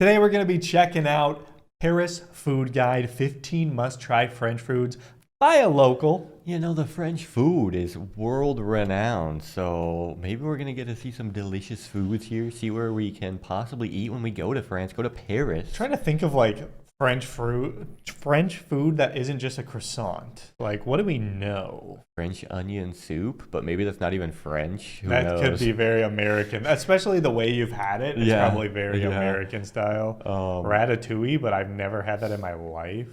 Today we're going to be checking out Paris Food Guide, 15 must-try French foods by a local. You know, the French food is world renowned, so maybe we're gonna get to see some delicious foods here, see where we can possibly eat when we go to France, go to Paris. Trying to think of like French food that isn't just a croissant. Like, what do we know? French onion soup, but maybe that's not even French. Who That knows? could be very American, especially the way you've had it. It's Yeah, probably very yeah. American style. Ratatouille, but I've never had that in my life.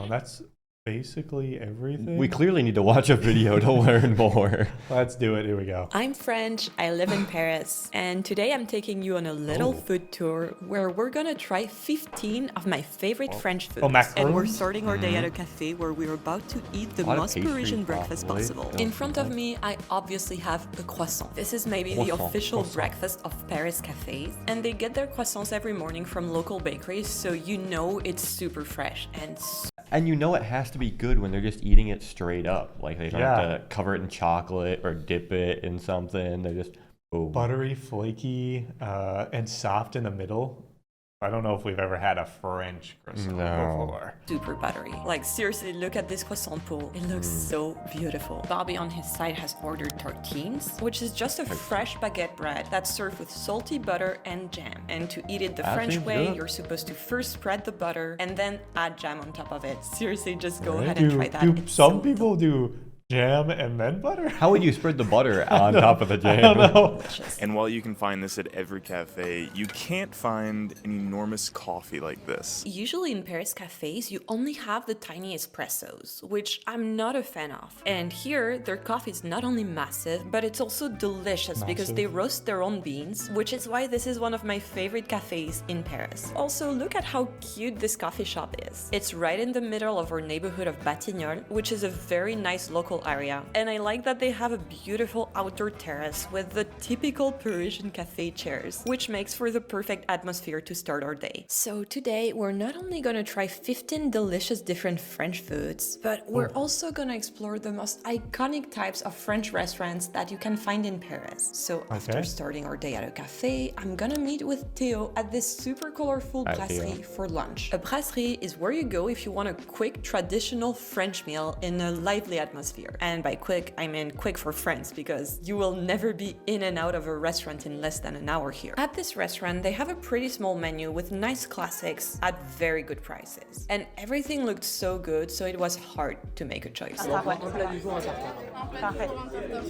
That's basically everything. We clearly need to watch a video to learn more. Let's do it. Here we go. I'm French, I live in Paris, and today I'm taking you on a little food tour where we're gonna try 15 of my favorite French foods. And we're starting our day at a cafe where we're about to eat the lot of most pastries, Parisian breakfast probably. possible. In front of me, I obviously have a croissant. This is maybe the official breakfast of Paris cafes, and they get their croissants every morning from local bakeries, so you know it's super fresh and And you know it has to be good when they're just eating it straight up. Like they don't have to cover it in chocolate or dip it in something. They're just buttery, flaky, and soft in the middle. I don't know if we've ever had a French croissant before. super buttery. Like seriously, look at this croissant pool. It looks so beautiful. Bobby on his side has ordered tartines, which is just a fresh baguette bread that's served with salty butter and jam. And to eat it the French way, good. you're supposed to first spread the butter and then add jam on top of it. Seriously, just go ahead and try that. It's Some so people do jam and then butter? How would you spread the butter on top of the jam? I don't know. delicious. And while you can find this at every cafe, you can't find an enormous coffee like this. Usually in Paris cafes, you only have the tiny espressos, which I'm not a fan of. And here, their coffee is not only massive, but it's also delicious because they roast their own beans, which is why this is one of my favorite cafes in Paris. Also, look at how cute this coffee shop is. It's right in the middle of our neighborhood of Batignolles, which is a very nice local area. And I like that they have a beautiful outdoor terrace with the typical Parisian cafe chairs, which makes for the perfect atmosphere to start our day. So today, we're not only gonna try 15 delicious different French foods, but we're also gonna explore the most iconic types of French restaurants that you can find in Paris. So after starting our day at a cafe, I'm gonna meet with Theo at this super colorful brasserie for lunch. A brasserie is where you go if you want a quick traditional French meal in a lively atmosphere. And by quick, I mean quick for France, because you will never be in and out of a restaurant in less than an hour here. At this restaurant, they have a pretty small menu with nice classics at very good prices. And everything looked so good, so it was hard to make a choice.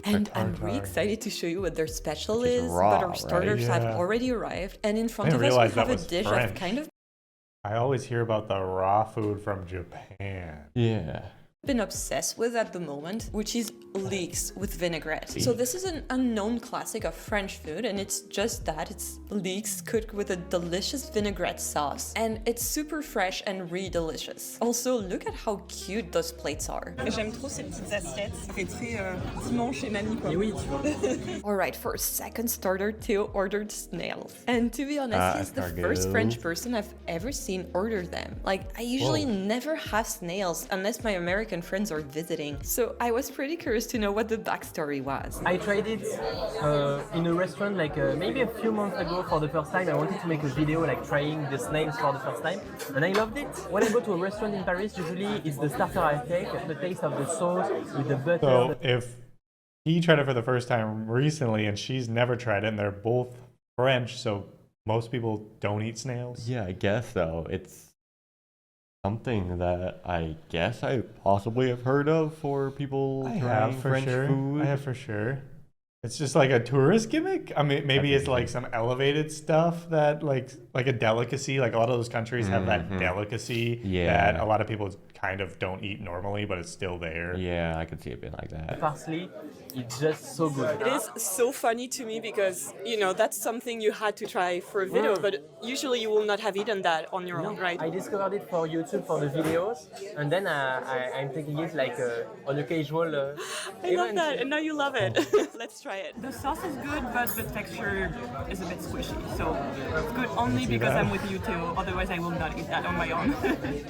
And I'm really excited to show you what their special is, raw, but our starters have Yeah. already arrived, and in front I of didn't us realize we have that a was dish French. of kind of I always hear about the raw food from Japan. Yeah. been obsessed with at the moment, which is leeks with vinaigrette. So this is an unknown classic of French food, and it's just that. It's leeks cooked with a delicious vinaigrette sauce, and it's super fresh and really delicious. Also, look at how cute those plates are. J'aime trop ces petites assiettes. Ça fait très dimanche et mamie, quoi. Oui, tu vois. Alright, for a second starter, Theo ordered snails. And to be honest, he's the first escargot. French person I've ever seen order them. Like, I usually never have snails unless my American friends are visiting. So I was pretty curious to know what the backstory was. I tried it in a restaurant like maybe a few months ago for the first time. I wanted to make a video like trying the snails for the first time, and I loved it. When I go to a restaurant in Paris, usually it's the starter I take, the taste of the sauce with the butter. So if he tried it for the first time recently and she's never tried it, and they're both French, so most people don't eat snails? Yeah, I guess so. It's something that I guess I possibly have heard of for people I trying have for French sure. food. I have for sure. It's just like a tourist gimmick. I mean, maybe it's like some elevated stuff that like a delicacy. Like a lot of those countries have that delicacy that a lot of people kind of don't eat normally, but it's still there. Yeah, I could see it being like that. Parsley, it's just so good. It is so funny to me because, you know, that's something you had to try for a video, but usually you will not have eaten that on your own, right? I discovered it for YouTube for the videos, and then I'm taking it like on a casual I love event. that, and now you love it. Let's try it. The sauce is good, but the texture is a bit squishy, so it's good only because I'm with you, Theo. Otherwise, I will not eat that on my own.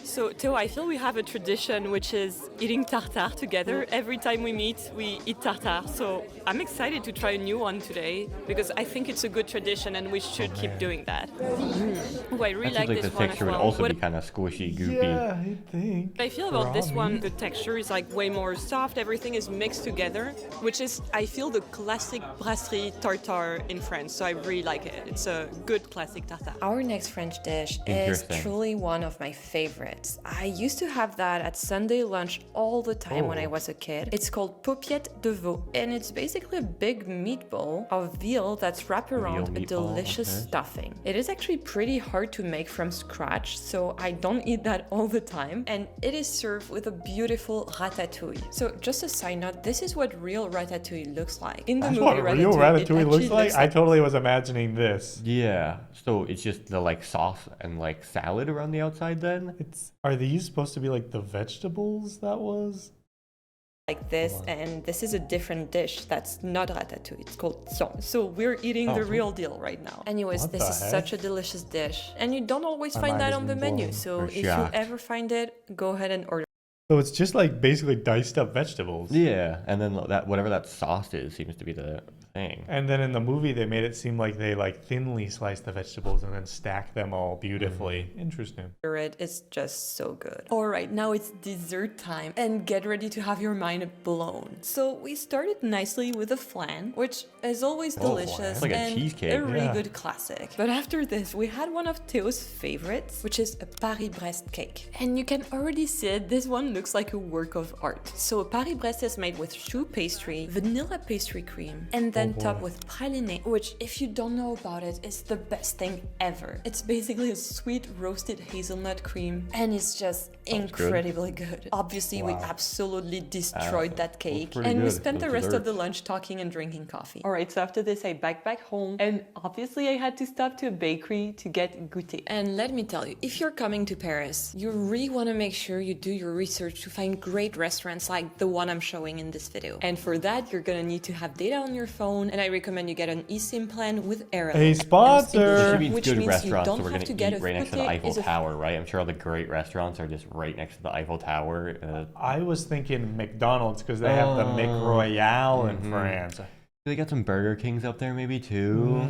So, Theo, I feel we have a tradition which is eating tartare together. Every time we meet, we eat tartare. So I'm excited to try a new one today because I think it's a good tradition and we should keep doing that. Oh, I really That like seems like this the one texture as would well. also What be kind of squishy, goopy. Yeah, I think. I feel about this raw one, meat. the texture is like way more soft. Everything is mixed together, which is, I feel, the classic brasserie tartare in France. So I really like it. It's a good classic tartare. Our next French dish is Interesting. truly one of my favorites. I used to have that at Sunday lunch all the time when I was a kid. It's called paupiette de veau, and it's basically a big meatball of veal that's wrapped around a meatball, delicious okay. stuffing. It is actually pretty hard to make from scratch, so I don't eat that all the time, and it is served with a beautiful ratatouille. So just a side note, this is what real ratatouille looks like. In the That's movie what real it ratatouille actually looks like? I totally was imagining this. Yeah. So it's just the like sauce and like salad around the outside then? Are these supposed to be like the vegetables that was? like this, and this is a different dish that's not ratatouille. It's called thon. So we're eating the real deal right now. Anyways, What this the is heck? such a delicious dish, and you don't always My find mind that is on the blown. menu. So We're if you shocked. ever find it, go ahead and order. So it's just like basically diced up vegetables. Yeah, and then that whatever that sauce is seems to be the thing. And then in the movie, they made it seem like they like thinly sliced the vegetables and then stacked them all beautifully. Interesting. It. It's just so good. All right, now it's dessert time, and get ready to have your mind blown. So we started nicely with a flan, which is always delicious It's like a and cheesecake. a really Yeah. good classic. But after this, we had one of Theo's favorites, which is a Paris-Brest cake. And you can already see it, this one looks like a work of art. So Paris-Brest is made with choux pastry, vanilla pastry cream, and then topped with praliné, which, if you don't know about it, is the best thing ever. It's basically a sweet roasted hazelnut cream, and it's just incredibly good. Obviously, we absolutely destroyed that cake, pretty and we good. spent the Those rest of the desserts. lunch talking and drinking coffee. All right, so after this, I backed back home, and obviously I had to stop to a bakery to get goûter. And let me tell you, if you're coming to Paris, you really want to make sure you do your research to find great restaurants like the one I'm showing in this video. And for that, you're gonna need to have data on your phone, and I recommend you get an eSIM plan with Airline. Hey, sponsor! This Sure. means Which good means you restaurants, don't so we're have gonna to get eat a right next to the goûter Eiffel is a- Tower, right? I'm sure all the great restaurants are just right next to the Eiffel Tower. I was thinking McDonald's because they have the McRoyale in France. They got some Burger Kings up there maybe too.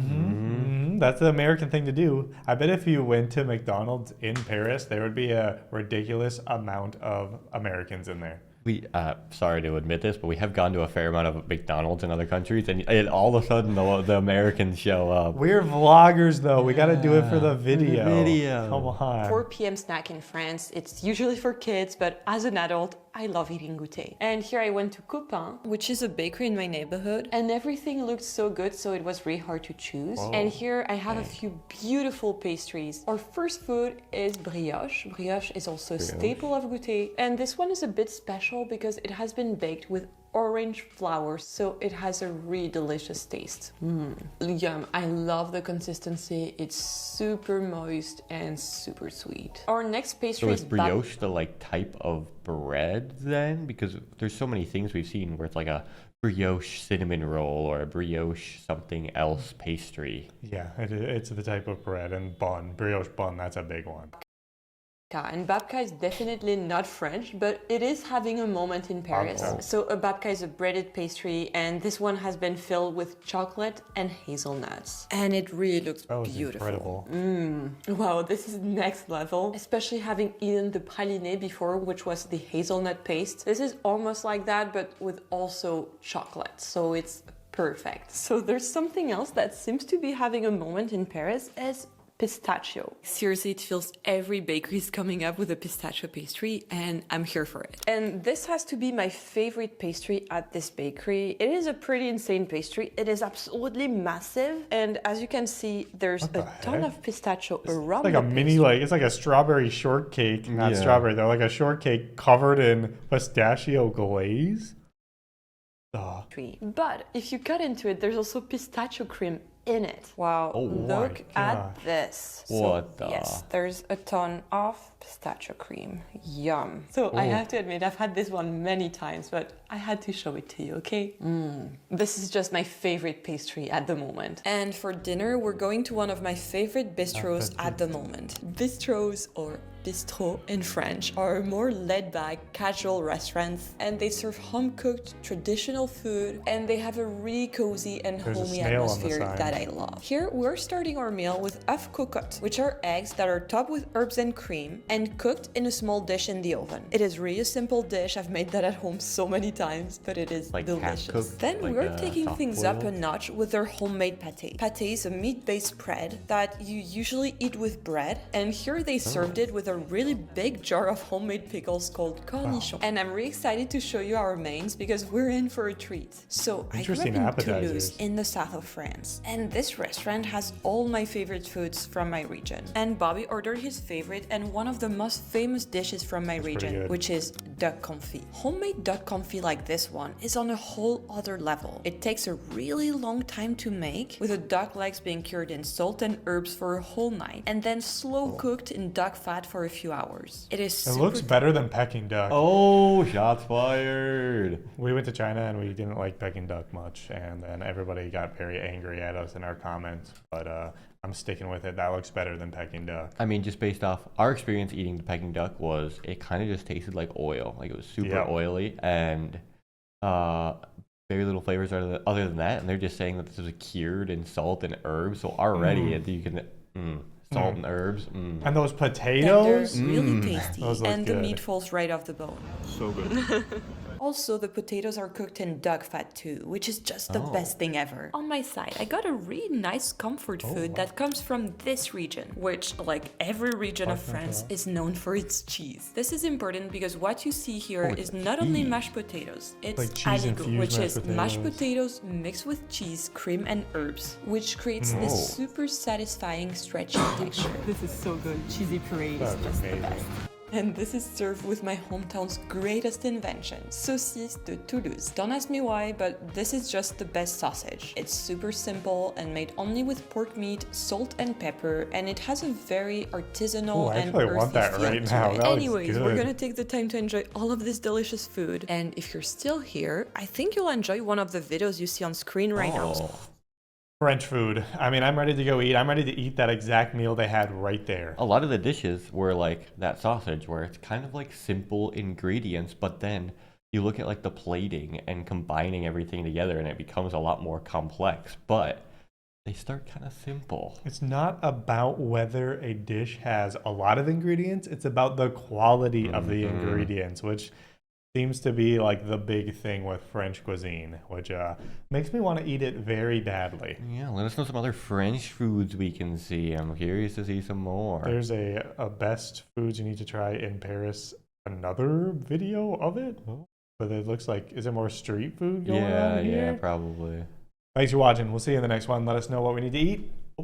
That's the American thing to do. I bet if you went to McDonald's in Paris, there would be a ridiculous amount of Americans in there. We sorry to admit this, but we have gone to a fair amount of McDonald's in other countries, and all of a sudden the Americans show up. We're vloggers, though. We got to do it for the video. video. Come on. 4 p.m. snack in France. It's usually for kids, but as an adult, I love eating goûter. And here I went to Copain, which is a bakery in my neighborhood, and everything looked so good, so it was really hard to choose. And here I have a few beautiful pastries. Our first food is brioche. Brioche is also a staple of goûter, and this one is a bit special because it has been baked with orange flour, so it has a really delicious taste. Yum. I love the consistency. It's super moist and super sweet. Our next pastry So is is brioche the like type of bread then? Because there's so many things we've seen where it's like a brioche cinnamon roll or a brioche something else pastry. Yeah, it's the type of bread and bun. Brioche bun, that's a big one. And babka is definitely not French, but it is having a moment in Paris. Oh. So a babka is a breaded pastry, and this one has been filled with chocolate and hazelnuts. And it really looks That was beautiful. incredible. Wow, this is next level. Especially having eaten the praliné before, which was the hazelnut paste. This is almost like that, but with also chocolate. So it's perfect. So there's something else that seems to be having a moment in Paris as pistachio. Seriously, it feels every bakery is coming up with a pistachio pastry, and I'm here for it. And this has to be my favorite pastry at this bakery. It is a pretty insane pastry. It is absolutely massive, and as you can see, there's a ton of pistachio around Like the a mini, it's like a strawberry shortcake. Not Yeah. strawberry, though. Like a shortcake covered in pistachio glaze. pastry. But if you cut into it, there's also pistachio cream in it. Wow, Oh look my at gosh. this. What the? Yes, there's a ton of pistachio cream. Yum. So I have to admit, I've had this one many times, but I had to show it to you, okay? This is just my favorite pastry at the moment. And for dinner, we're going to one of my favorite bistros at the moment. Bistros, or bistro in French, are more laid-back, casual restaurants, and they serve home-cooked, traditional food, and they have a really cozy and There's a homey snail on the atmosphere sign. that I love. Here, we're starting our meal with œufs cocottes, which are eggs that are topped with herbs and cream and cooked in a small dish in the oven. It is really a simple dish. I've made that at home so many times, but it is Like delicious. half-cooked, Then like we're taking things soft-boiled? up a notch with their homemade pâté. Pâté is a meat-based spread that you usually eat with bread, and here they served it with a really big jar of homemade pickles called cornichons. And I'm really excited to show you our mains because we're in for a treat. So I grew up Interesting in appetizers. Toulouse, in the south of France, and this restaurant has all my favorite foods from my region. And Bobby ordered his favorite and one of the most famous dishes from my region, good. which is duck confit. Homemade duck confit like this one is on a whole other level. It takes a really long time to make, with the duck legs being cured in salt and herbs for a whole night, and then slow cooked in duck fat for a few hours. It is It super looks better than Peking duck. Oh, shots fired. We went to China and we didn't like Peking duck much, and then everybody got very angry at us in our comments. But I'm sticking with it. That looks better than Peking duck. I mean, just based off our experience eating the Peking duck was it kind of just tasted like oil. Like it was super Yeah. oily and very little flavors other than that. And they're just saying that this was cured in salt and herbs. So already you can salt and herbs. And those tender, potatoes? really tasty, Those look and the good. meat falls right off the bone. So good. Also, the potatoes are cooked in duck fat too, which is just the best thing ever. On my side, I got a really nice comfort food that comes from this region, which, like every region of France, is known for its cheese. This is important because what you see here is not only mashed potatoes, it's Like cheese aligot, infused which mashed is mashed potatoes. potatoes mixed with cheese, cream, and herbs, which creates this super satisfying, stretchy texture. This is so good. Cheesy puree is That's just the amazing. best. And this is served with my hometown's greatest invention, saucisse de Toulouse. Don't ask me why, but this is just the best sausage. It's super simple and made only with pork meat, salt and pepper, and it has a very artisanal Ooh, I and actually earthy want that feel right to now. it. That looks Anyways, we're good. gonna take the time to enjoy all of this delicious food. And if you're still here, I think you'll enjoy one of the videos you see on screen right now. French food. I mean, I'm ready to go eat. I'm ready to eat that exact meal they had right there. A lot of the dishes were like that sausage where it's kind of like simple ingredients, but then you look at like the plating and combining everything together and it becomes a lot more complex, but they start kind of simple. It's not about whether a dish has a lot of ingredients. It's about the quality of the ingredients, which seems to be like the big thing with French cuisine, which makes me want to eat it very badly. Yeah, let us know some other French foods we can see. I'm curious to see some more. There's a best foods you need to try in Paris, another video of it. But it looks like, is it more street food going on here? Yeah, probably. Thanks for watching. We'll see you in the next one. Let us know what we need to eat. Bye.